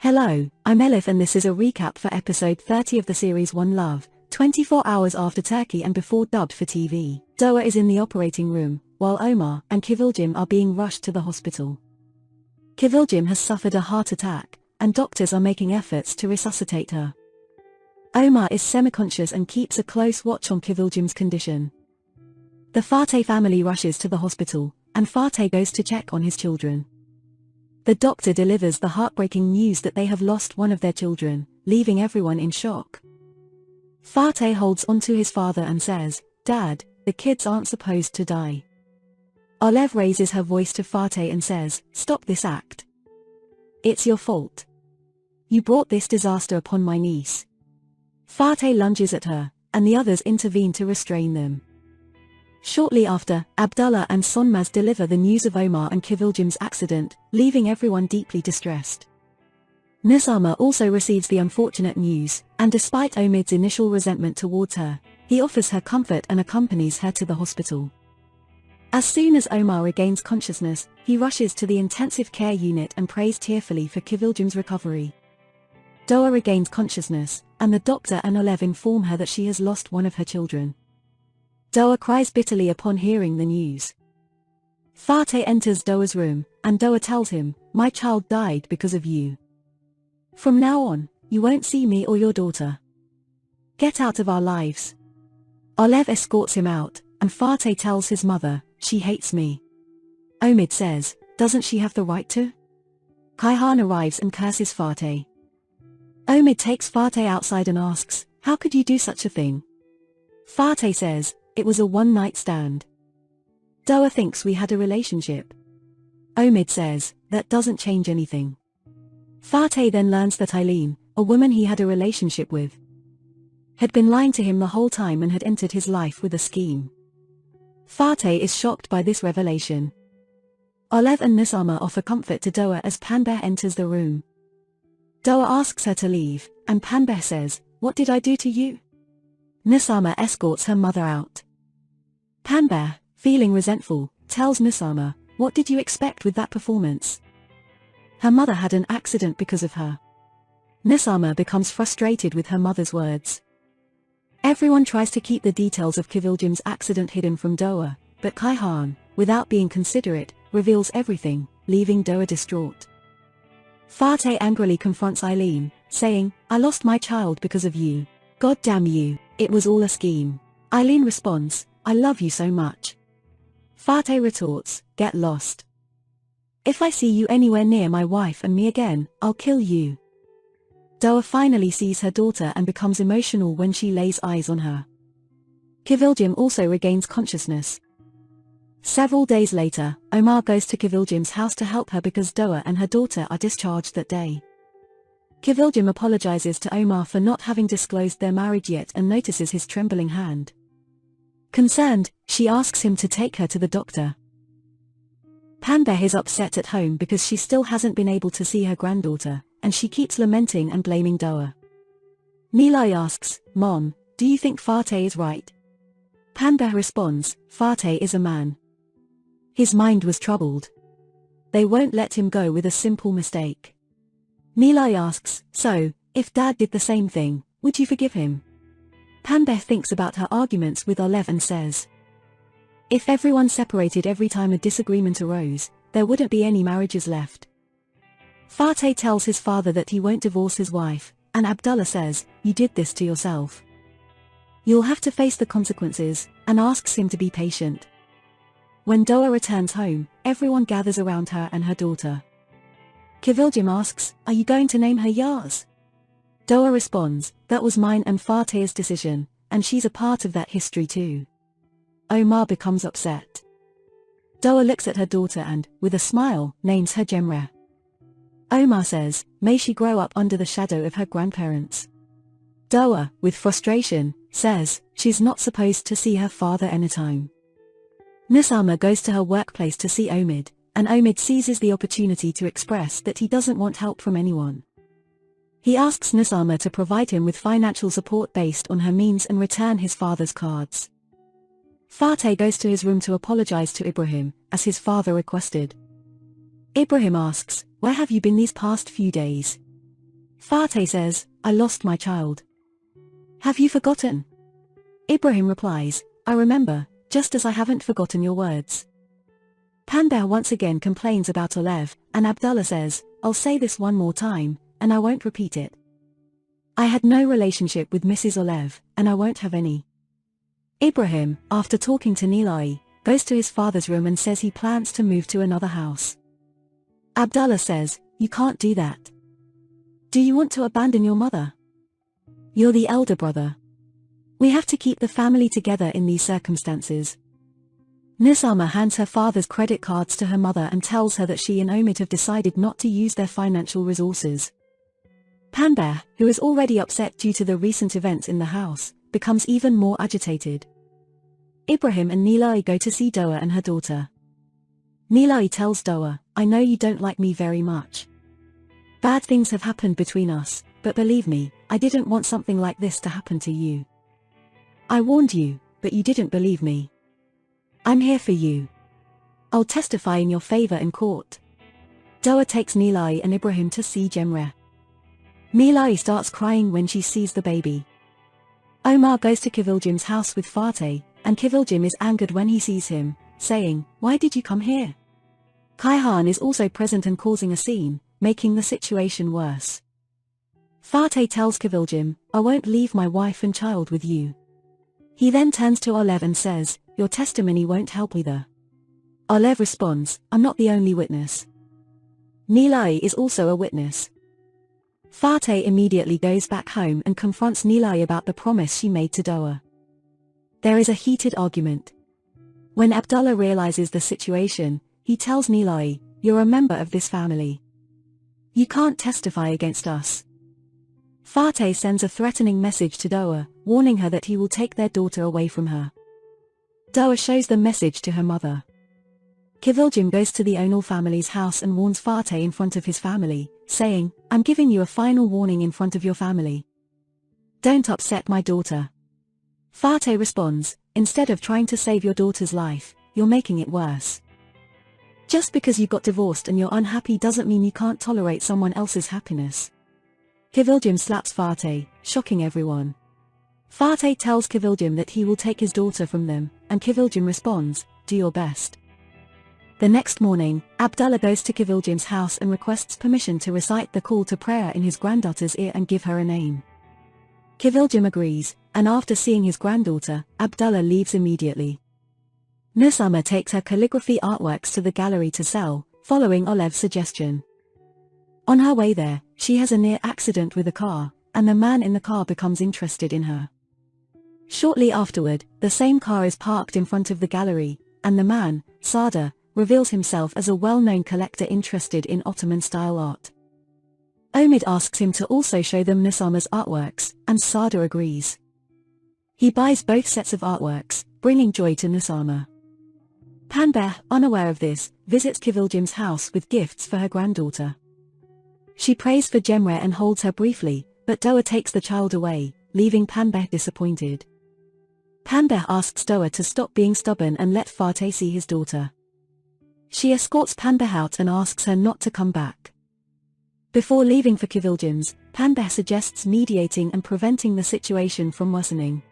Hello, I'm Elif and this is a recap for episode 30 of the series One Love, 24 hours after Turkey and before dubbed for TV. Doğa is in the operating room, while Omar and Kızılcık are being rushed to the hospital. Kızılcık has suffered a heart attack, and doctors are making efforts to resuscitate her. Omar is semi-conscious and keeps a close watch on Kızılcık's condition. The Fatih family rushes to the hospital, and Fatih goes to check on his children. The doctor delivers the heartbreaking news that they have lost one of their children, leaving everyone in shock. Fatih holds onto his father and says, "Dad, the kids aren't supposed to die." Alev raises her voice to Fatih and says, "Stop this act. It's your fault. You brought this disaster upon my niece." Fatih lunges at her, and the others intervene to restrain them. Shortly after, Abdullah and Sonmaz deliver the news of Omar and Kızılcık's accident, leaving everyone deeply distressed. Nizama also receives the unfortunate news, and despite Omid's initial resentment towards her, he offers her comfort and accompanies her to the hospital. As soon as Omar regains consciousness, he rushes to the intensive care unit and prays tearfully for Kızılcık's recovery. Doğa regains consciousness, and the doctor and Alev inform her that she has lost one of her children. Doğa cries bitterly upon hearing the news. Fatih enters Doğa's room, and Doğa tells him, "My child died because of you. From now on, you won't see me or your daughter. Get out of our lives." Alev escorts him out, and Fatih tells his mother, "She hates me." Omid says, "Doesn't she have the right to?" Kayhan arrives and curses Fatih. Omid takes Fatih outside and asks, "How could you do such a thing?" Fatih says, "It was a one-night stand. Doğa thinks we had a relationship." Omid says, "That doesn't change anything." Fatih then learns that Eileen, a woman he had a relationship with, had been lying to him the whole time and had entered his life with a scheme. Fatih is shocked by this revelation. Alev and Nizama offer comfort to Doğa as Pembe enters the room. Doğa asks her to leave, and Pembe says, "What did I do to you?" Nizama escorts her mother out. Pembe, feeling resentful, tells Nizama, "What did you expect with that performance? Her mother had an accident because of her." Nizama becomes frustrated with her mother's words. Everyone tries to keep the details of Kızılcık's accident hidden from Doğa, but Kayhan, without being considerate, reveals everything, leaving Doğa distraught. Fatih angrily confronts Eileen, saying, "I lost my child because of you. God damn you, it was all a scheme." Eileen responds, "I love you so much." Fatih retorts, "Get lost. If I see you anywhere near my wife and me again, I'll kill you." Doğa finally sees her daughter and becomes emotional when she lays eyes on her. Kızılcık also regains consciousness. Several days later, Omar goes to Kızılcık's house to help her because Doğa and her daughter are discharged that day. Kızılcık apologizes to Omar for not having disclosed their marriage yet and notices his trembling hand. Concerned, she asks him to take her to the doctor. Pembe is upset at home because she still hasn't been able to see her granddaughter, and she keeps lamenting and blaming Doğa. Nilay asks, "Mom, do you think Fatih is right?" Pembe responds, "Fatih is a man. His mind was troubled. They won't let him go with a simple mistake." Nilay asks, "So, if Dad did the same thing, would you forgive him?" Pembe thinks about her arguments with Alev and says, "If everyone separated every time a disagreement arose, there wouldn't be any marriages left." Fatih tells his father that he won't divorce his wife, and Abdullah says, "You did this to yourself. You'll have to face the consequences," and asks him to be patient. When Doğa returns home, everyone gathers around her and her daughter. Kızılcık asks, "Are you going to name her Yaz?" Doğa responds, "That was mine and Fatih's decision, and she's a part of that history too." Omar becomes upset. Doğa looks at her daughter and, with a smile, names her Cemre. Omar says, "May she grow up under the shadow of her grandparents." Doğa, with frustration, says, she's not supposed to see her father anytime. Nizama goes to her workplace to see Omid, and Omid seizes the opportunity to express that he doesn't want help from anyone. He asks Nizama to provide him with financial support based on her means and return his father's cards. Fatih goes to his room to apologize to Ibrahim, as his father requested. Ibrahim asks, "Where have you been these past few days? Fateh says, I lost my child. Have you forgotten? Ibrahim replies, I remember, just as I haven't forgotten your words. Panbeh once again complains about Olev, and Abdullah says, I'll say this one more time, and I won't repeat it. I had no relationship with Mrs. Olev, and I won't have any. Ibrahim, after talking to Nilay, goes to his father's room and says he plans to move to another house. Abdullah says, you can't do that. Do you want to abandon your mother? You're the elder brother. We have to keep the family together in these circumstances. Nusama hands her father's credit cards to her mother and tells her that she and Omid have decided not to use their financial resources. Panbeh, who is already upset due to the recent events in the house, becomes even more agitated. Ibrahim and Nilay go to see Doğa and her daughter. Nilay tells Doğa, I know you don't like me very much. Bad things have happened between us, but believe me, I didn't want something like this to happen to you. I warned you, but you didn't believe me. I'm here for you. I'll testify in your favor in court. Doğa takes Nilay and Ibrahim to see Cemre. Nilay starts crying when she sees the baby. Omar goes to Kızılcık's house with Fateh, and Kızılcık is angered when he sees him, saying, why did you come here? Kayhan is also present and causing a scene, making the situation worse. Fateh tells Kızılcık, I won't leave my wife and child with you. He then turns to Olev and says, your testimony won't help either. Olev responds, I'm not the only witness. Nilay is also a witness. Fateh immediately goes back home and confronts Nilay about the promise she made to Doğa. There is a heated argument. When Abdullah realizes the situation, he tells Nilay, you're a member of this family. You can't testify against us. Fateh sends a threatening message to Doğa, warning her that he will take their daughter away from her. Doğa shows the message to her mother. Kızılcık goes to the Onal family's house and warns Fateh in front of his family, saying, I'm giving you a final warning in front of your family. Don't upset my daughter. Fateh responds, instead of trying to save your daughter's life, you're making it worse. Just because you got divorced and you're unhappy doesn't mean you can't tolerate someone else's happiness. Kızılcık slaps Fateh, shocking everyone. Fateh tells Kızılcık that he will take his daughter from them, and Kızılcık responds, do your best. The next morning, Abdullah goes to Kızılcık's house and requests permission to recite the call to prayer in his granddaughter's ear and give her a name. Kızılcık agrees, and after seeing his granddaughter, Abdullah leaves immediately. Nusama takes her calligraphy artworks to the gallery to sell, following Olev's suggestion. On her way there, she has a near accident with a car, and the man in the car becomes interested in her. Shortly afterward, the same car is parked in front of the gallery, and the man, Sada, reveals himself as a well-known collector interested in Ottoman-style art. Omid asks him to also show them Nusama's artworks, and Sada agrees. He buys both sets of artworks, bringing joy to Nusama. Panbeh, unaware of this, visits Kızılcık's house with gifts for her granddaughter. She prays for Cemre and holds her briefly, but Doğa takes the child away, leaving Panbeh disappointed. Panbeh asks Doğa to stop being stubborn and let Fateh see his daughter. She escorts Panbeh out and asks her not to come back. Before leaving for Kızılcık, Panbeh suggests mediating and preventing the situation from worsening.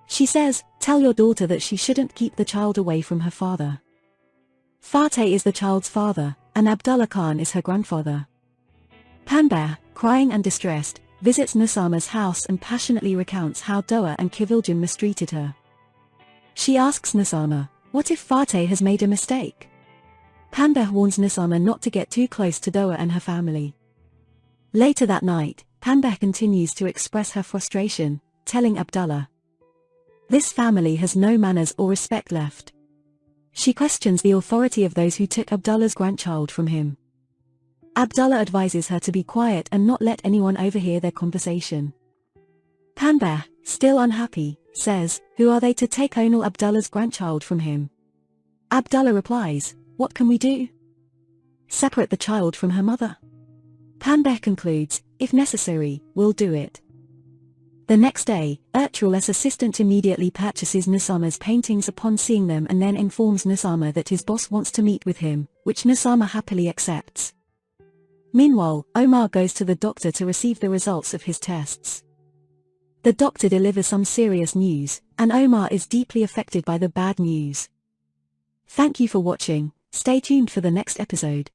She says, tell your daughter that she shouldn't keep the child away from her father. Fateh is the child's father, and Abdullah Khan is her grandfather. Panbeh, crying and distressed, visits Nusama's house and passionately recounts how Doğa and Kızılcık mistreated her. She asks Nusama, what if Fateh has made a mistake? Panbeh warns Nusama not to get too close to Doğa and her family. Later that night, Panbeh continues to express her frustration, telling Abdullah, this family has no manners or respect left. She questions the authority of those who took Abdullah's grandchild from him. Abdullah advises her to be quiet and not let anyone overhear their conversation. Panbeh, still unhappy, says, who are they to take Onal Abdullah's grandchild from him? Abdullah replies, what can we do? Separate the child from her mother. Panbeh concludes, if necessary, we'll do it. The next day, Ertuğrul's assistant immediately purchases Nusama's paintings upon seeing them and then informs Nusama that his boss wants to meet with him, which Nusama happily accepts. Meanwhile, Omar goes to the doctor to receive the results of his tests. The doctor delivers some serious news, and Omar is deeply affected by the bad news. Thank you for watching. Stay tuned for the next episode.